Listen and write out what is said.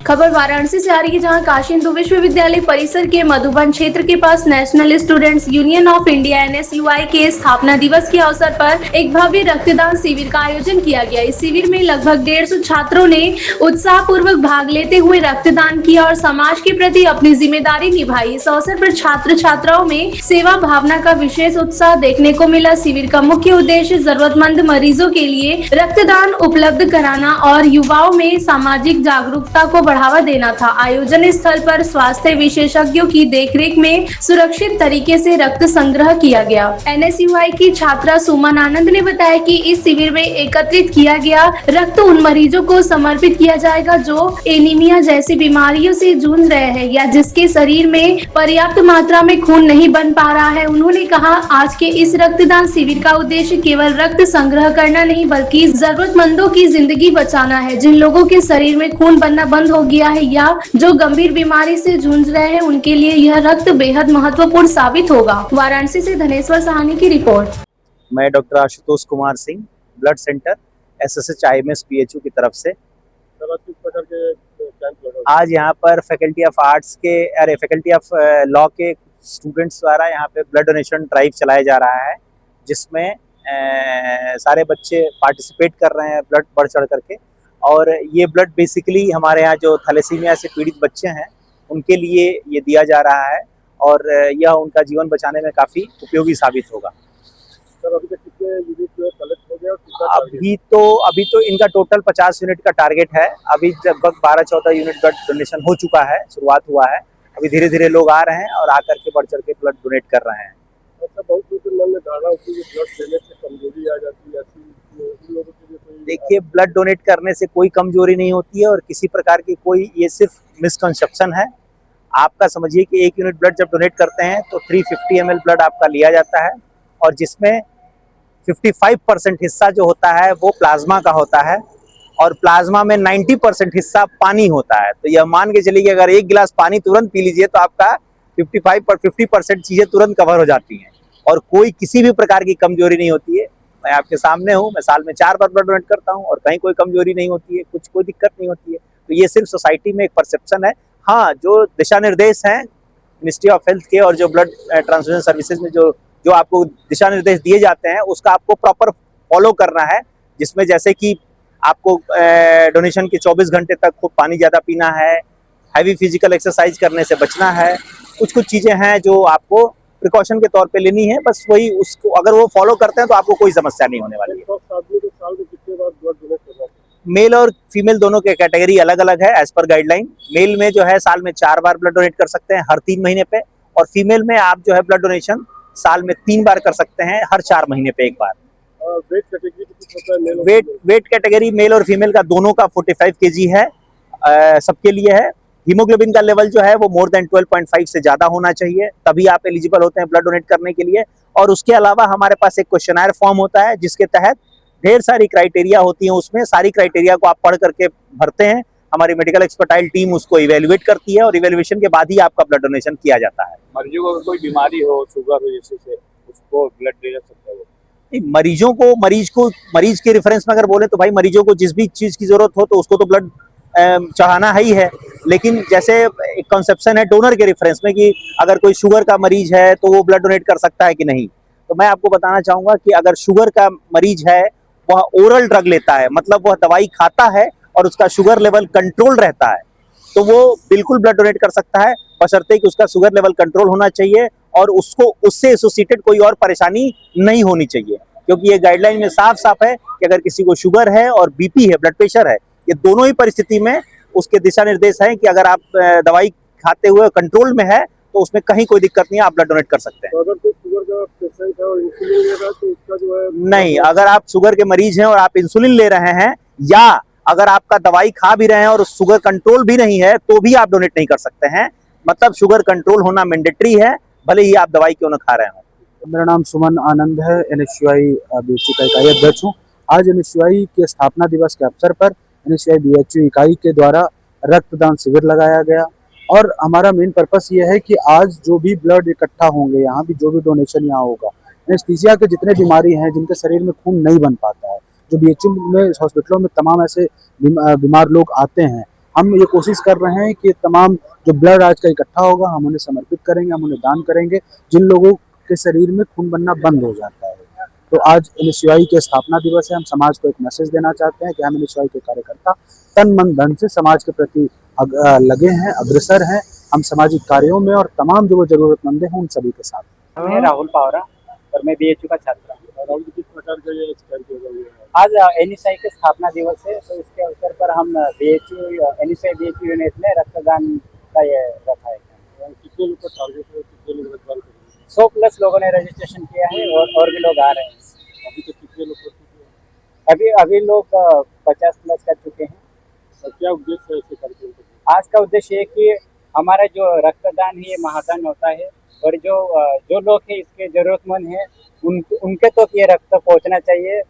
खबर वाराणसी से आ रही है, जहां काशी हिंदू विश्वविद्यालय परिसर के मधुबन क्षेत्र के पास national students union of India (NSUI) के स्थापना दिवस के अवसर पर एक भव्य रक्तदान शिविर का आयोजन किया गया। इस शिविर में लगभग 150 छात्रों ने उत्साह पूर्वक भाग लेते हुए रक्तदान किया और समाज के प्रति अपनी जिम्मेदारी निभाई। इस अवसर पर छात्र छात्राओं में सेवा भावना का विशेष उत्साह देखने को मिला। शिविर का मुख्य उद्देश्य जरूरतमंद मरीजों के लिए रक्तदान उपलब्ध कराना और युवाओं में सामाजिक जागरूकता को बढ़ावा देना था। आयोजन स्थल पर स्वास्थ्य विशेषज्ञों की देखरेख में सुरक्षित तरीके से रक्त संग्रह किया गया। NSUI की छात्रा सुमन आनंद ने बताया कि इस शिविर में एकत्रित किया गया रक्त उन मरीजों को समर्पित किया जाएगा जो एनीमिया जैसी बीमारियों से जूझ रहे हैं या जिसके शरीर में पर्याप्त मात्रा में खून नहीं बन पा रहा है। उन्होंने कहा, आज के इस रक्तदान शिविर का उद्देश्य केवल रक्त संग्रह करना नहीं बल्कि जरूरतमंदों की जिंदगी बचाना है। जिन लोगों के शरीर में खून बनना बंद हो गया है या जो गंभीर बीमारी से जूझ रहे हैं, उनके लिए यह रक्त बेहद महत्वपूर्ण साबित होगा। वाराणसी से धनेश्वर सहानी की रिपोर्ट। मैं doctor Ashutosh Kumar Singh, blood centre SSH IMS PHU की तरफ से आज यहाँ पर फैकल्टी ऑफ लॉ के स्टूडेंट्स द्वारा यहाँ पे ब्लड डोनेशन ड्राइव चलाया जा रहा है, जिसमें सारे बच्चे पार्टिसिपेट कर रहे हैं ब्लड बढ़ चढ़ करके। और ये ब्लड बेसिकली हमारे यहाँ जो थैलेसीमिया से पीड़ित बच्चे हैं उनके लिए ये दिया जा रहा है और यह उनका जीवन बचाने में काफ़ी उपयोगी साबित होगा। सर, अभी तक कितने यूनिट कलेक्ट हो गया? अभी तो इनका टोटल 50 यूनिट का टारगेट है। अभी लगभग 12-14 यूनिट ब्लड डोनेशन हो चुका है, शुरुआत हुआ है। अभी धीरे धीरे लोग आ रहे हैं और आकर के बढ़ चढ़ के ब्लड डोनेट कर रहे हैं। अच्छा, बहुत लोगों ने धारणा होती है कि ब्लड देने से कमजोरी आ जाती है, ऐसी लोगों के लिए कोई? देखिए, ब्लड डोनेट करने से कोई कमजोरी नहीं होती है और किसी प्रकार की कोई, ये सिर्फ मिसकंसेप्शन है। आपका समझिए कि 1 यूनिट ब्लड जब डोनेट करते हैं तो 350 ml ब्लड आपका लिया जाता है और जिसमें 55% हिस्सा जो होता है वो प्लाज्मा का होता है और प्लाज्मा में 90% हिस्सा पानी होता है। तो यह मान के चलिए कि अगर 1 गिलास पानी तुरंत पी लीजिए तो आपका 50% चीज़ें तुरंत कवर हो जाती हैं और कोई किसी भी प्रकार की कमजोरी नहीं होती है। मैं आपके सामने हूँ, मैं साल में 4 बार ब्लड डोनेट करता हूँ और कहीं कोई कमजोरी नहीं होती है, कोई दिक्कत नहीं होती है। तो ये सिर्फ सोसाइटी में एक परसेप्शन है। हाँ, जो दिशा निर्देश हैं मिनिस्ट्री ऑफ हेल्थ के और जो ब्लड ट्रांसफ्यूजन सर्विसेज में जो आपको दिशा निर्देश दिए जाते हैं उसका आपको प्रॉपर फॉलो करना है, जिसमें जैसे कि आपको डोनेशन के 24 घंटे तक खूब पानी ज़्यादा पीना है, हैवी फिजिकल एक्सरसाइज करने से बचना है। कुछ चीज़ें हैं जो आपको प्रिकॉशन के तौर पे लेनी है, बस वही उसको अगर वो फॉलो करते हैं तो आपको कोई समस्या नहीं होने वाली है। साल में कितने बार ब्लड डोनेट करना है? मेल और फीमेल दोनों के कैटेगरी अलग अलग है एज पर गाइडलाइन। मेल में जो है साल में 4 बार ब्लड डोनेट कर सकते हैं हर 3 महीने पे, और फीमेल में आप जो है ब्लड डोनेशन साल में 3 बार कर सकते हैं हर 4 महीने पे 1 बार। वेट कैटेगरी कितनी होता है मेल और वेट कैटेगरी मेल और फीमेल का दोनों का 45 kg है, सबके लिए है। हीमोग्लोबिन का लेवल जो है वो मोर देन 12.5 से ज़्यादा होना चाहिए, तभी आप एलिजिबल होते हैं ब्लड डोनेट करने के लिए। और उसके अलावा हमारे पास एक क्वेश्चनर फॉर्म होता है जिसके तहत ढेर सारी क्राइटेरिया होती हैं। उसमें सारी क्राइटेरिया को आप पढ़ करके भरते हैं, हमारी मेडिकल एक्सपर्टाइल टीम उसको इवेल्युएट करती है और इवेल्युएशन के बाद ही आपका ब्लड डोनेशन किया जाता है। मरीजों को कोई बीमारी हो, शुगर हो जैसे से, उसको ब्लड दे सकता है वो? मरीज के रेफरेंस में अगर बोले तो भाई मरीजों को जिस भी चीज़ की ज़रूरत हो तो उसको तो ब्लड चढ़ाना ही है। लेकिन जैसे एक कॉन्सेप्शन है डोनर के रेफरेंस में कि अगर कोई शुगर का मरीज है तो वो ब्लड डोनेट कर सकता है कि नहीं, तो मैं आपको बताना चाहूँगा कि अगर शुगर का मरीज है, वह ओरल ड्रग लेता है, मतलब वह दवाई खाता है और उसका शुगर लेवल कंट्रोल रहता है, तो वो बिल्कुल ब्लड डोनेट कर सकता है, बशर्ते कि उसका शुगर लेवल कंट्रोल होना चाहिए और उसको उससे एसोसिएटेड कोई और परेशानी नहीं होनी चाहिए। क्योंकि ये गाइडलाइन में साफ साफ है कि अगर किसी को शुगर है और BP है, ब्लड प्रेशर है, ये दोनों ही परिस्थिति में उसके दिशा निर्देश है कि अगर आप दवाई खाते हुए कंट्रोल में है तो उसमें कहीं कोई दिक्कत नहीं है, आप ब्लड डोनेट कर सकते हैं। तो अगर कोई शुगर का पेशेंट है और इंसुलिन ले रहा है तो उसका जो है नहीं, अगर आप शुगर के मरीज हैं और आप इंसुलिन ले रहे हैं या अगर आपका दवाई खा भी रहे हैं और शुगर कंट्रोल भी नहीं है तो भी आप डोनेट नहीं कर सकते हैं। मतलब शुगर कंट्रोल होना मैंडेटरी है, भले ही आप दवाई क्यों न खा रहे हो। मेरा नाम सुमन आनंद है, NSUI BHU का इकाई अध्यक्ष हूँ। आज NSUI के स्थापना दिवस के अवसर पर NSUI BHU इकाई के द्वारा रक्तदान शिविर लगाया गया और हमारा मेन पर्पस ये है कि आज जो भी ब्लड इकट्ठा होंगे, यहाँ भी जो भी डोनेशन यहाँ होगा, एनेस्थीसिया के जितने बीमारी हैं जिनके शरीर में खून नहीं बन पाता है, जो BHU में हॉस्पिटलों में तमाम ऐसे बीमार लोग आते हैं, हम ये कोशिश कर रहे हैं कि तमाम जो ब्लड आज का इकट्ठा होगा हम उन्हें समर्पित करेंगे, हम उन्हें दान करेंगे जिन लोगों के शरीर में खून बनना बंद हो जाता है। तो आज एनएसयूआई के स्थापना दिवस है। हम समाज को एक मैसेज देना चाहते हैं कि हम एनएसयूआई के कार्यकर्ता तन मन धन से समाज के प्रति लगे हैं, अग्रसर हैं। हम सामाजिक कार्यों में और तमाम जो जरूरतमंद हैं उन सभी के साथ। मैं राहुल पावरा और मैं बीएचयू का छात्र हूँ। राहुल जी, किस प्रकार का ये कैंप होगा ये? आज एनएसयूआई के स्थापना दिवस है, तो इसके अवसर पर हम एनएसयूआई बीएचयू यूनिट में रक्तदान का ये रखा है। कितने लोग का टारगेट है, कितने लोग रक्तदान करेंगे? 100+ लोगों ने रजिस्ट्रेशन किया है और भी लोग आ रहे हैं। अभी तक कितने लोग कर चुके हैं? अभी लोग 50+ कर चुके हैं। और क्या उद्देश्य है ऐसे कार्यक्रम का? आज का उद्देश्य है कि हमारा जो रक्तदान है ये महादान होता है, और जो लोग हैं इसके जरूरतमंद हैं उनके तक ये रक्त पहुंचना चाहिए।